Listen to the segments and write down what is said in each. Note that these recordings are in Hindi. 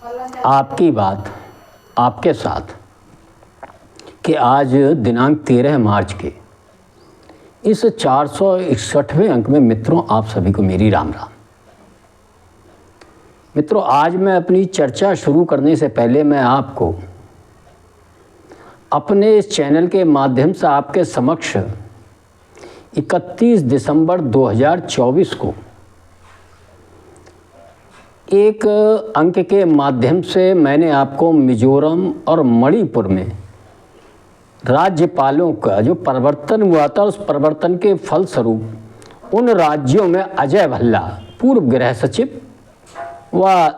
आपकी बात आपके साथ कि आज दिनांक 13 मार्च के इस 461वें अंक में मित्रों आप सभी को मेरी राम राम। मित्रों, आज मैं अपनी चर्चा शुरू करने से पहले मैं आपको अपने इस चैनल के माध्यम से आपके समक्ष 31 दिसंबर 2024 को एक अंक के माध्यम से मैंने आपको मिजोरम और मणिपुर में राज्यपालों का जो परिवर्तन हुआ था, उस परिवर्तन के फलस्वरूप उन राज्यों में अजय भल्ला पूर्व गृह सचिव व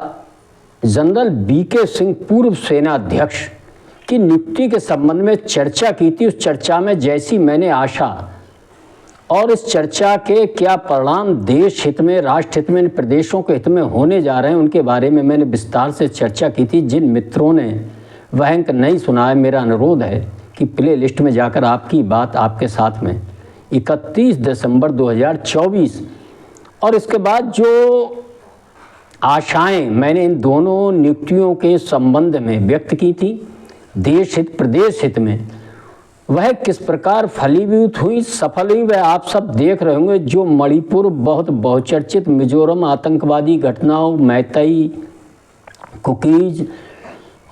जनरल बीके सिंह पूर्व सेना अध्यक्ष की नियुक्ति के संबंध में चर्चा की थी। उस चर्चा में जैसी मैंने आशा और इस चर्चा के क्या परिणाम देश हित में, राष्ट्र हित में, प्रदेशों के हित में होने जा रहे हैं, उनके बारे में मैंने विस्तार से चर्चा की थी। जिन मित्रों ने वह अंक नहीं सुना है, मेरा अनुरोध है कि प्ले लिस्ट में जाकर आपकी बात आपके साथ में 31 दिसंबर 2024 और इसके बाद जो आशाएं मैंने इन दोनों नियुक्तियों के संबंध में व्यक्त की थी, देश हित प्रदेश हित में, वह किस प्रकार फलीभूत हुई, सफल हुई, वह आप सब देख रहे होंगे। जो मणिपुर बहुत बहुचर्चित मिजोरम आतंकवादी घटनाओं, मैतेई, कुकीज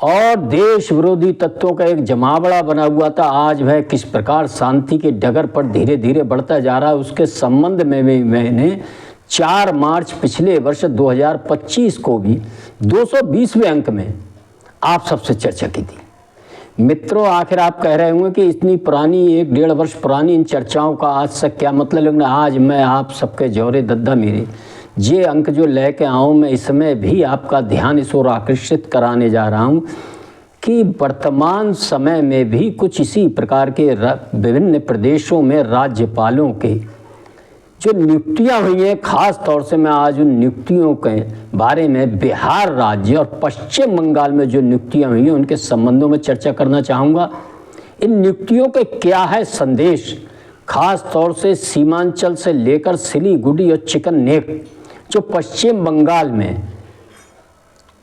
और देश विरोधी तत्वों का एक जमावड़ा बना हुआ था, आज वह किस प्रकार शांति के डगर पर धीरे धीरे बढ़ता जा रहा है, उसके संबंध में भी मैंने 4 मार्च पिछले वर्ष 2025 को भी 220वें अंक में आप सबसे चर्चा की थी। मित्रों, आखिर आप कह रहे होंगे कि इतनी पुरानी 1-1.5 वर्ष पुरानी इन चर्चाओं का आज तक क्या मतलब, लेकिन आज मैं आप सबके जौरे दद्दा मेरे ये अंक जो लेके आऊँ, मैं इसमें भी आपका ध्यान इस ओर आकर्षित कराने जा रहा हूँ कि वर्तमान समय में भी कुछ इसी प्रकार के विभिन्न प्रदेशों में राज्यपालों के जो नियुक्तियां हुई हैं, खास तौर से मैं आज उन नियुक्तियों के बारे में बिहार राज्य और पश्चिम बंगाल में जो नियुक्तियां हुई हैं उनके संबंधों में चर्चा करना चाहूँगा। इन नियुक्तियों के क्या है संदेश, खास तौर से सीमांचल से लेकर सिलीगुड़ी और चिकन नेक जो पश्चिम बंगाल में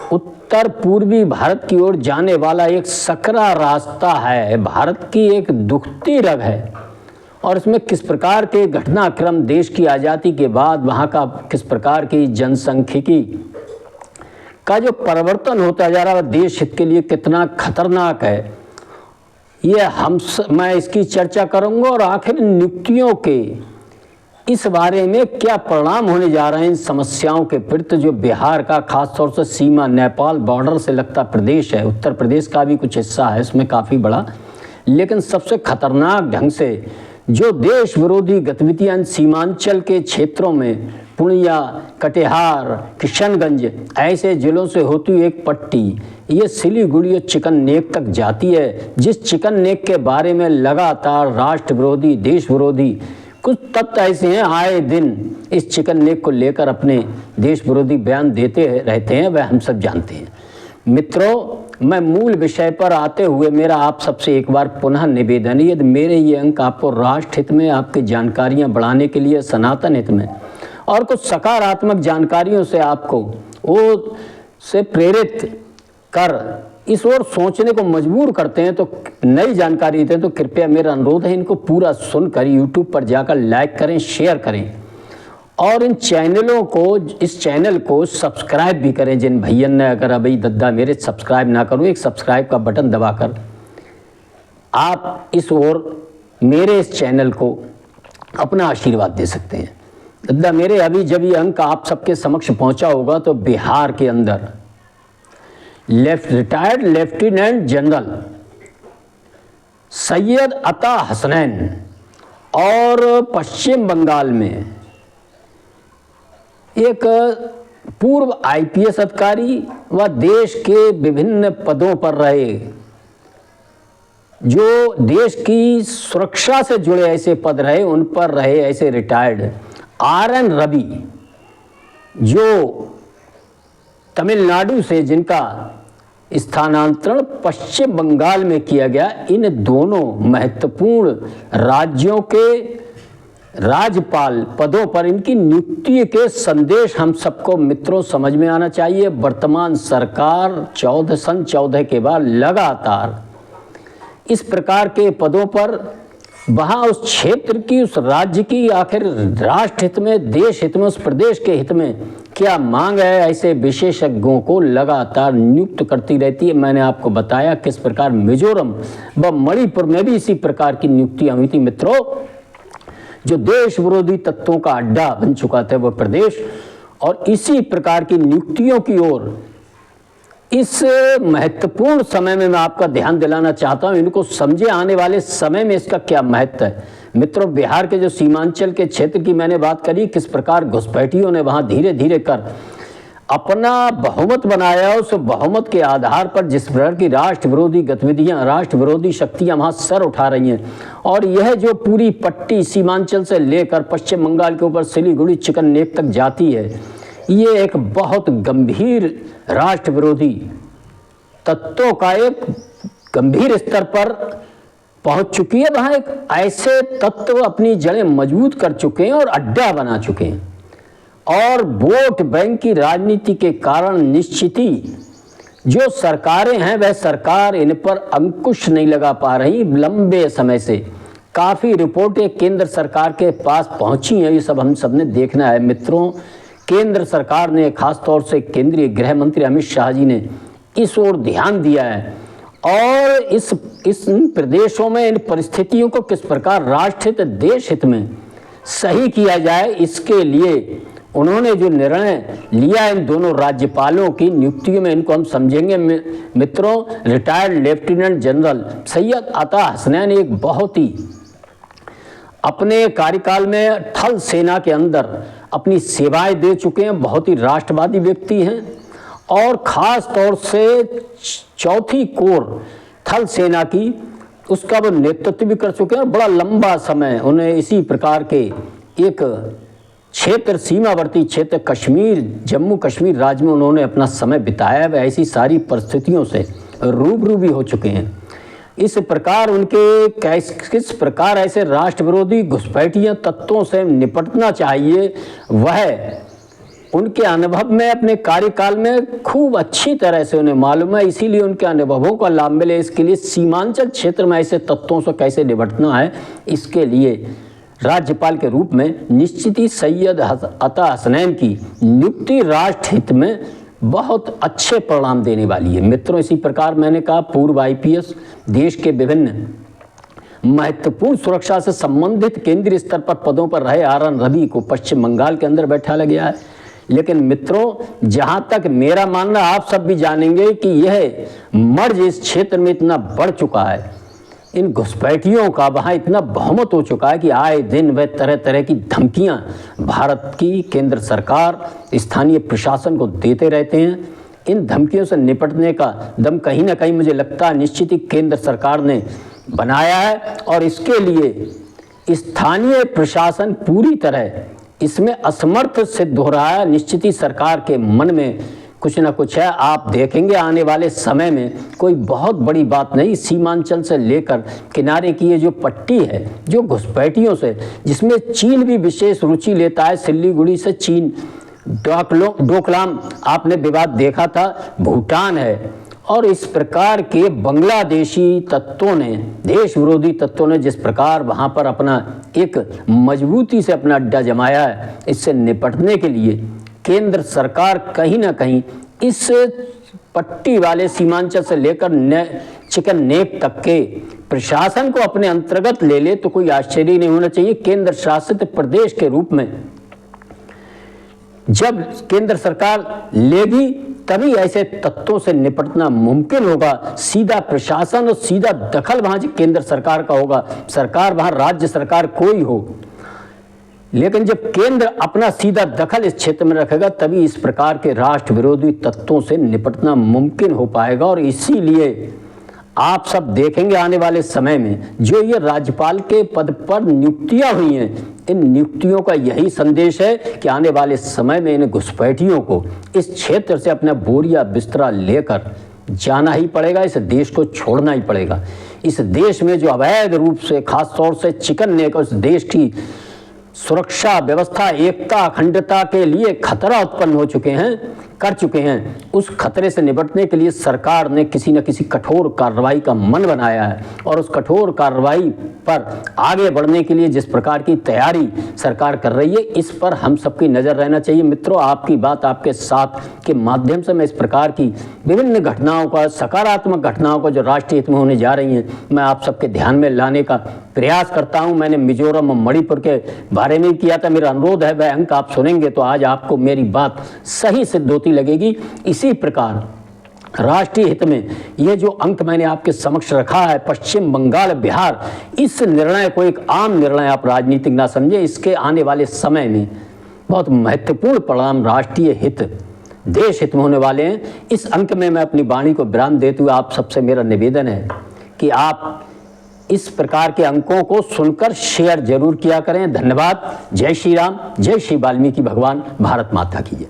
उत्तर पूर्वी भारत की ओर जाने वाला एक सकरा रास्ता है, भारत की एक दुखती रग है, और इसमें किस प्रकार के घटनाक्रम देश की आज़ादी के बाद वहाँ का किस प्रकार की जनसंख्यिकी का जो परिवर्तन होता जा रहा है देश हित के लिए कितना खतरनाक है, ये मैं इसकी चर्चा करूँगा। और आखिर नियुक्तियों के इस बारे में क्या परिणाम होने जा रहे हैं इन समस्याओं के प्रति, जो बिहार का खास तौर से सीमा नेपाल बॉर्डर से लगता प्रदेश है, उत्तर प्रदेश का भी कुछ हिस्सा है इसमें काफ़ी बड़ा, लेकिन सबसे खतरनाक ढंग से जो देश विरोधी गतिविधियां सीमांचल के क्षेत्रों में पूर्णिया, कटिहार, किशनगंज ऐसे जिलों से होती हुई एक पट्टी ये सिलीगुड़ी और चिकन नेक तक जाती है, जिस चिकन नेक के बारे में लगातार राष्ट्र विरोधी, देश विरोधी कुछ तत्व ऐसे हैं आए दिन इस चिकन नेक को लेकर अपने देश विरोधी बयान देते रहते हैं, वह हम सब जानते हैं। मित्रों, मैं मूल विषय पर आते हुए मेरा आप सबसे एक बार पुनः निवेदन है, यदि मेरे ये अंक आपको राष्ट्र हित में, आपकी जानकारियां बढ़ाने के लिए, सनातन हित में और कुछ सकारात्मक जानकारियों से आपको वो से प्रेरित कर इस ओर सोचने को मजबूर करते हैं, तो नई जानकारी देते हैं, तो कृपया मेरा अनुरोध है इनको पूरा सुनकर यूट्यूब पर जाकर लाइक करें, शेयर करें और इन चैनलों को, इस चैनल को सब्सक्राइब भी करें। जिन भैया ने अगर अभी दद्दा मेरे सब्सक्राइब ना करो, एक सब्सक्राइब का बटन दबाकर आप इस ओर मेरे इस चैनल को अपना आशीर्वाद दे सकते हैं। दद्दा मेरे अभी जब ये अंक आप सबके समक्ष पहुंचा होगा तो बिहार के अंदर रिटायर्ड लेफ्टिनेंट जनरल सैयद अता हसनैन और पश्चिम बंगाल में एक पूर्व आईपीएस अधिकारी व देश के विभिन्न पदों पर रहे, जो देश की सुरक्षा से जुड़े ऐसे पद रहे, उन पर रहे ऐसे रिटायर्ड RN रवि, जो तमिलनाडु से जिनका स्थानांतरण पश्चिम बंगाल में किया गया, इन दोनों महत्वपूर्ण राज्यों के राज्यपाल पदों पर इनकी नियुक्ति के संदेश हम सबको मित्रों समझ में आना चाहिए। वर्तमान सरकार सन 14 के बाद लगातार इस प्रकार के पदों पर वहाँ उस क्षेत्र की, उस राज्य की, आखिर राष्ट्र हित में, देश हित में, उस प्रदेश के हित में क्या मांग है, ऐसे विशेषज्ञों को लगातार नियुक्त करती रहती है। मैंने आपको बताया किस प्रकार मिजोरम व मणिपुर में भी इसी प्रकार की नियुक्तियां हुई थी मित्रों। जो देश विरोधी तत्वों का अड्डा बन चुका था वह प्रदेश, और इसी प्रकार की नियुक्तियों की ओर इस महत्वपूर्ण समय में मैं आपका ध्यान दिलाना चाहता हूं। इनको समझे, आने वाले समय में इसका क्या महत्व है मित्रों। बिहार के जो सीमांचल के क्षेत्र की मैंने बात करी, किस प्रकार घुसपैठियों ने वहां धीरे धीरे कर अपना बहुमत बनाया। उस बहुमत के आधार पर जिस प्रकार की राष्ट्र विरोधी गतिविधियां, राष्ट्र विरोधी शक्तियां वहां सर उठा रही हैं, और यह जो पूरी पट्टी सीमांचल से लेकर पश्चिम बंगाल के ऊपर सिलीगुड़ी चिकन नेक तक जाती है, ये एक बहुत गंभीर राष्ट्र विरोधी तत्वों का एक गंभीर स्तर पर पहुंच चुकी है। वहां एक ऐसे तत्व अपनी जड़ें मजबूत कर चुके हैं और अड्डा बना चुके हैं, और वोट बैंक की राजनीति के कारण निश्चित ही जो सरकारें हैं वह सरकार इन पर अंकुश नहीं लगा पा रही। लंबे समय से काफ़ी रिपोर्टें केंद्र सरकार के पास पहुंची हैं, ये सब हम सब ने देखना है मित्रों। केंद्र सरकार ने, खास तौर से केंद्रीय गृह मंत्री अमित शाह जी ने इस ओर ध्यान दिया है, और इस प्रदेशों में इन परिस्थितियों को किस प्रकार राष्ट्र हित, देश हित में सही किया जाए, इसके लिए उन्होंने जो निर्णय लिया इन दोनों राज्यपालों की नियुक्ति में, इनको हम समझेंगे मित्रों। रिटायर्ड लेफ्टिनेंट जनरल सैयद अता हसनैन एक बहुत ही अपने कार्यकाल में थल सेना के अंदर अपनी सेवाएं दे चुके हैं, बहुत ही राष्ट्रवादी व्यक्ति हैं, और ख़ास तौर से चौथी कोर थल सेना की उसका वो नेतृत्व भी कर चुके हैं, और बड़ा लंबा समय उन्हें इसी प्रकार के एक क्षेत्र, सीमावर्ती क्षेत्र कश्मीर, जम्मू कश्मीर राज्य में उन्होंने अपना समय बिताया। वे ऐसी सारी परिस्थितियों से रूबरू भी हो चुके हैं। इस प्रकार उनके किस प्रकार ऐसे राष्ट्र विरोधी घुसपैठिया तत्वों से निपटना चाहिए, वह उनके अनुभव में, अपने कार्यकाल में खूब अच्छी तरह से उन्हें मालूम है। इसीलिए उनके अनुभवों का लाभ मिले, इसके लिए सीमांचल क्षेत्र में ऐसे तत्वों से कैसे निपटना है, इसके लिए राज्यपाल के रूप में निश्चित ही सैयद अता हसनैन की नियुक्ति राष्ट्र हित में बहुत अच्छे परिणाम देने वाली है मित्रों। इसी प्रकार मैंने कहा, पूर्व IPS, देश के विभिन्न महत्वपूर्ण सुरक्षा से संबंधित केंद्रीय स्तर पर पदों पर रहे RN रवि को पश्चिम बंगाल के अंदर बैठाया गया है। लेकिन मित्रों, जहां तक मेरा मानना, आप सब भी जानेंगे कि यह मर्ज इस क्षेत्र में इतना बढ़ चुका है, इन घुसपैठियों का वहाँ इतना बहुमत हो चुका है कि आए दिन वह तरह तरह की धमकियाँ भारत की केंद्र सरकार, स्थानीय प्रशासन को देते रहते हैं। इन धमकियों से निपटने का दम कहीं ना कहीं मुझे लगता है निश्चित ही केंद्र सरकार ने बनाया है, और इसके लिए स्थानीय प्रशासन पूरी तरह इसमें असमर्थ सिद्ध हो रहा है। निश्चित ही सरकार के मन में कुछ ना कुछ है। आप देखेंगे आने वाले समय में कोई बहुत बड़ी बात नहीं, सीमांचल से लेकर किनारे की ये जो पट्टी है, जो घुसपैठियों से, जिसमें चीन भी विशेष रुचि लेता है, सिलीगुड़ी से चीन, डोकलाम आपने विवाद देखा था, भूटान है, और इस प्रकार के बांग्लादेशी तत्वों ने, देश विरोधी तत्वों ने जिस प्रकार वहाँ पर अपना एक मजबूती से अपना अड्डा जमाया है, इससे निपटने के लिए केंद्र सरकार कहीं ना कहीं इस पट्टी वाले सीमांचल से लेकर चिकन नेक तक के प्रशासन को अपने अंतर्गत ले ले तो कोई आश्चर्य नहीं होना चाहिए। केंद्र शासित प्रदेश के रूप में जब केंद्र सरकार लेगी तभी ऐसे तत्वों से निपटना मुमकिन होगा। सीधा प्रशासन और सीधा दखल वहां केंद्र सरकार का होगा, सरकार वहां राज्य सरकार कोई हो, लेकिन जब केंद्र अपना सीधा दखल इस क्षेत्र में रखेगा तभी इस प्रकार के राष्ट्र विरोधी तत्वों से निपटना मुमकिन हो पाएगा। और इसीलिए आप सब देखेंगे आने वाले समय में जो ये राज्यपाल के पद पर नियुक्तियां हुई हैं, इन नियुक्तियों का यही संदेश है कि आने वाले समय में इन घुसपैठियों को इस क्षेत्र से अपना बोरिया बिस्तरा लेकर जाना ही पड़ेगा, इस देश को छोड़ना ही पड़ेगा। इस देश में जो अवैध रूप से, खास तौर से चिकन नेक, उस देश की सुरक्षा व्यवस्था, एकता, अखंडता के लिए खतरा उत्पन्न हो चुके हैं, कर चुके हैं, उस खतरे से निपटने के लिए सरकार ने किसी न किसी कठोर कार्रवाई का मन बनाया है। और उस कठोर कार्रवाई पर आगे बढ़ने के लिए जिस प्रकार की तैयारी सरकार कर रही है, इस पर हम सबकी नज़र रहना चाहिए। मित्रों, आपकी बात आपके साथ के माध्यम से मैं इस प्रकार की विभिन्न घटनाओं का, सकारात्मक घटनाओं का जो राष्ट्रीय हित में होने जा रही हैं, मैं आप सबके ध्यान में लाने का प्रयास करता हूं। मैंने मिजोरम और मणिपुर के बारे में किया था। मेरा अनुरोध है, वह अंक आप सुनेंगे तो आज आपको मेरी बात सही सिद्ध होती लगेगी। इसी प्रकार राष्ट्रीय हित में ये जो अंक मैंने आपके समक्ष रखा है, पश्चिम बंगाल, बिहार, इस निर्णय को एक आम निर्णय आप राजनीतिक ना समझे। इसके आने वाले समय में बहुत महत्वपूर्ण परिणाम राष्ट्रीय हित, देश हित में होने वाले हैं। इस अंक में मैं अपनी वाणी को विराम देते हुए आप सबसे मेरा निवेदन है कि आप इस प्रकार के अंकों को सुनकर शेयर जरूर किया करें। धन्यवाद। जय श्री राम, जय श्री वाल्मीकि भगवान, भारत माता की जय।